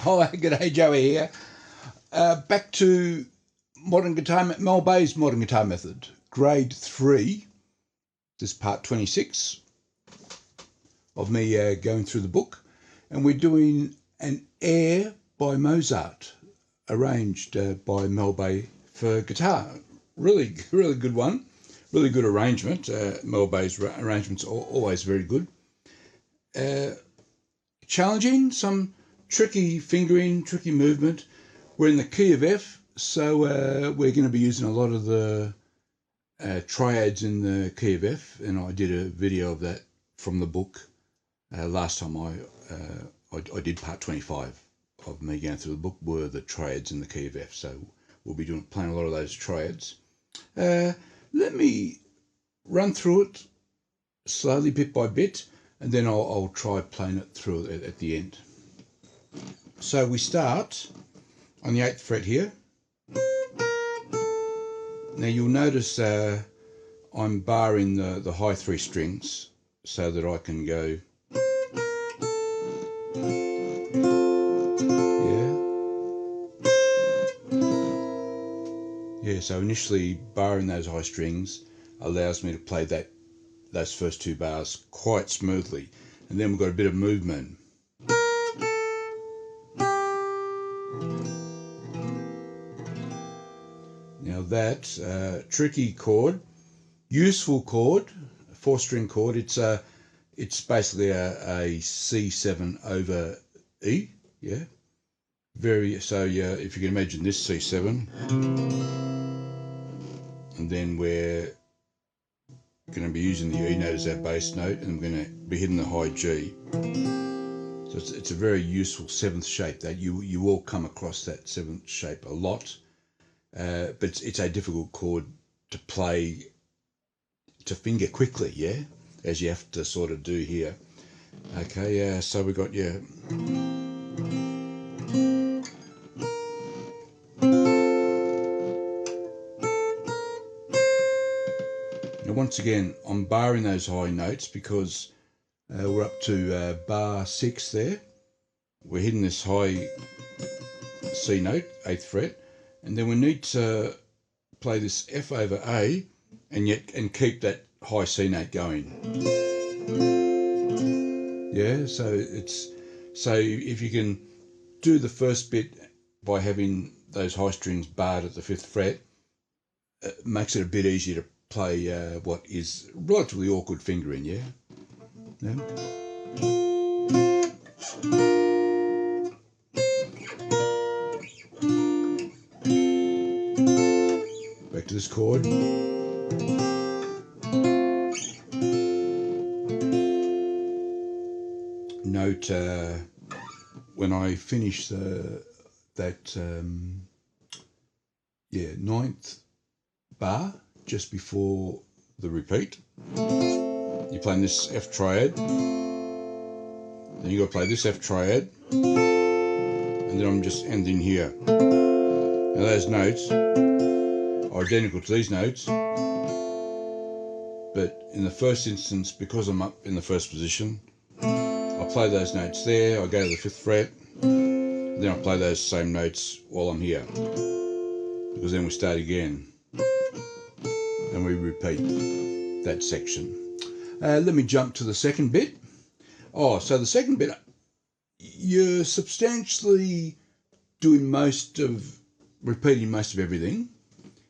Hi, g'day, Joey here. Back to Mel Bay's Modern Guitar Method, Grade 3. This is part 26 of me going through the book. And we're doing an air by Mozart, arranged by Mel Bay for guitar. Really good one. Really good arrangement. Mel Bay's arrangements are always very good. Challenging, some tricky fingering, tricky movement. We're in the key of F, so we're going to be using a lot of the triads in the key of F, and I did a video of that from the book last time I did part 25 of me going through the book, were the triads in the key of F, so we'll be playing a lot of those triads. Let me run through it slowly, bit by bit, and then I'll try playing it through at the end. So we start on the 8th fret here. Now you'll notice I'm barring the high 3 strings so that I can go, yeah, so initially barring those high strings allows me to play those first 2 bars quite smoothly, and then we've got a bit of movement. Now that's a tricky chord, useful chord, a 4-string chord. It's basically a C7 over E, yeah. So if you can imagine this C7, and then we're going to be using the E note as our bass note, and we're going to be hitting the high G. So it's a very useful 7th shape that you all come across that 7th shape a lot. But it's a difficult chord to play, to finger quickly, yeah, as you have to sort of do here. Okay, so we got, yeah. Now once again, I'm barring those high notes because we're up to bar 6 there. We're hitting this high C note, 8th fret. And then we need to play this F over A and keep that high C note going. Yeah, so if you can do the first bit by having those high strings barred at the 5th fret, it makes it a bit easier to play what is relatively awkward fingering, yeah? Back to this chord. Note when I finish that 9th bar, just before the repeat, you're playing this F triad, then you got to play this F triad, and then I'm just ending here. Now those notes are identical to these notes, but in the first instance, because I'm up in the first position, I play those notes there, I go to the 5th fret, then I play those same notes while I'm here, because then we start again and we repeat that section. Let me jump to the second bit. So the second bit, you're substantially repeating most of everything,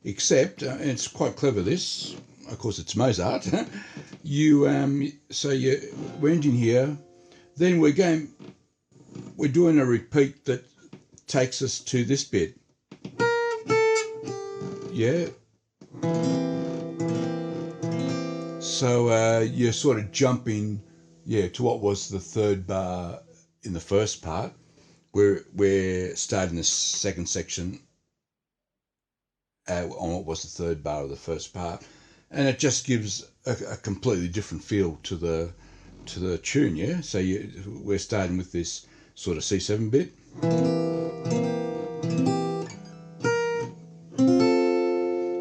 except, and it's quite clever this, of course it's Mozart, we're ending here, then we're doing a repeat that takes us to this bit, yeah. So you're sort of jumping, to what was the 3rd bar in the first part. We're starting the second section on what was the 3rd bar of the first part, and it just gives a completely different feel to the tune, yeah. So we're starting with this sort of C7 bit,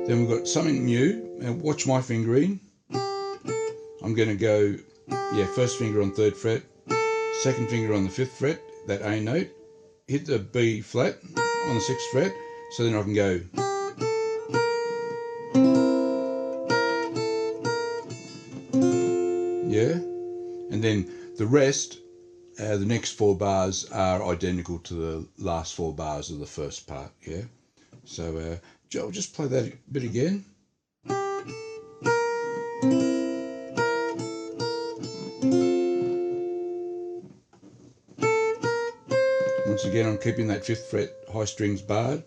then we've got something new. Now watch my fingering. I'm going to go, first finger on 3rd fret, second finger on the 5th fret, that A note, hit the B flat on the 6th fret, so then I can go. Yeah, and then the rest, the next 4 bars are identical to the last 4 bars of the first part. Yeah, so I'll just play that bit again. Once again, I'm keeping that 5th fret high strings barred.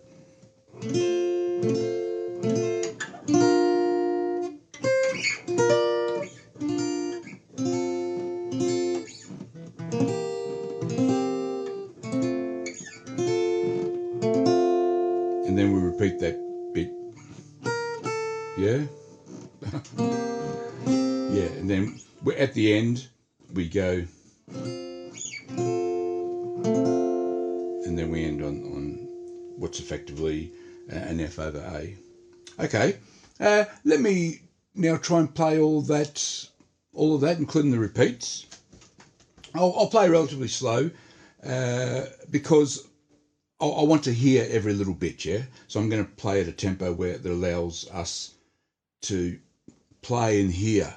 And then we repeat that bit. Yeah? Yeah, and then at the end, we go, and then we end on what's effectively an F over A. Okay, let me now try and play all of that, including the repeats. I'll play relatively slow because I want to hear every little bit, yeah? So I'm going to play at a tempo that allows us to play and hear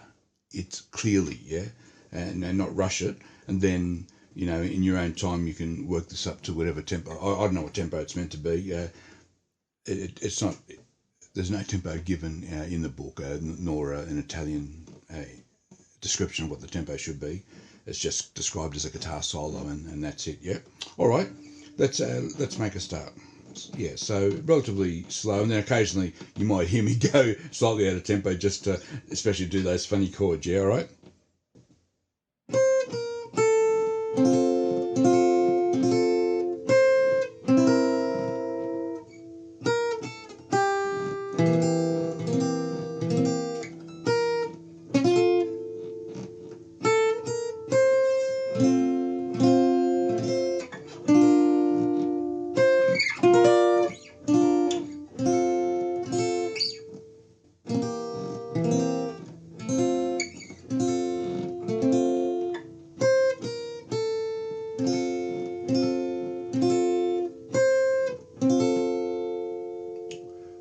it clearly, yeah? And not rush it. And then, you know, in your own time, you can work this up to whatever tempo. I don't know what tempo it's meant to be. It's not, there's no tempo given in the book, nor an Italian description of what the tempo should be. It's just described as a guitar solo, and that's it. Yeah. All right. Let's make a start. Yeah. So relatively slow, and then occasionally you might hear me go slightly out of tempo, just to especially do those funny chords. Yeah. All right.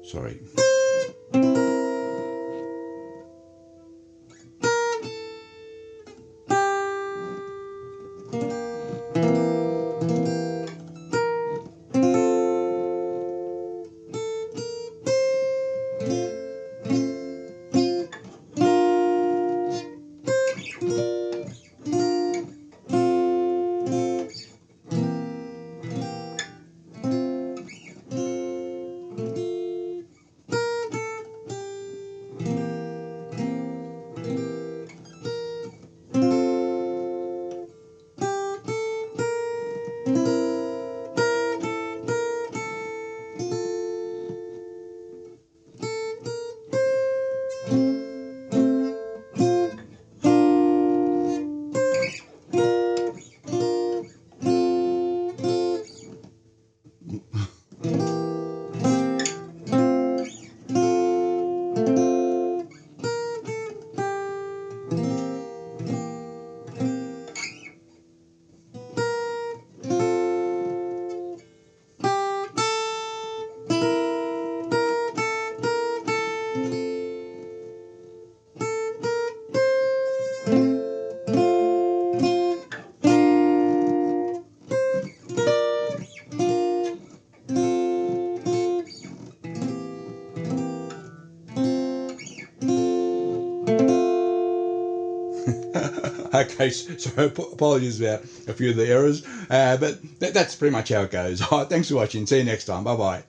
Sorry. Okay, so apologies about a few of the errors, but that's pretty much how it goes. All right, thanks for watching. See you next time. Bye-bye.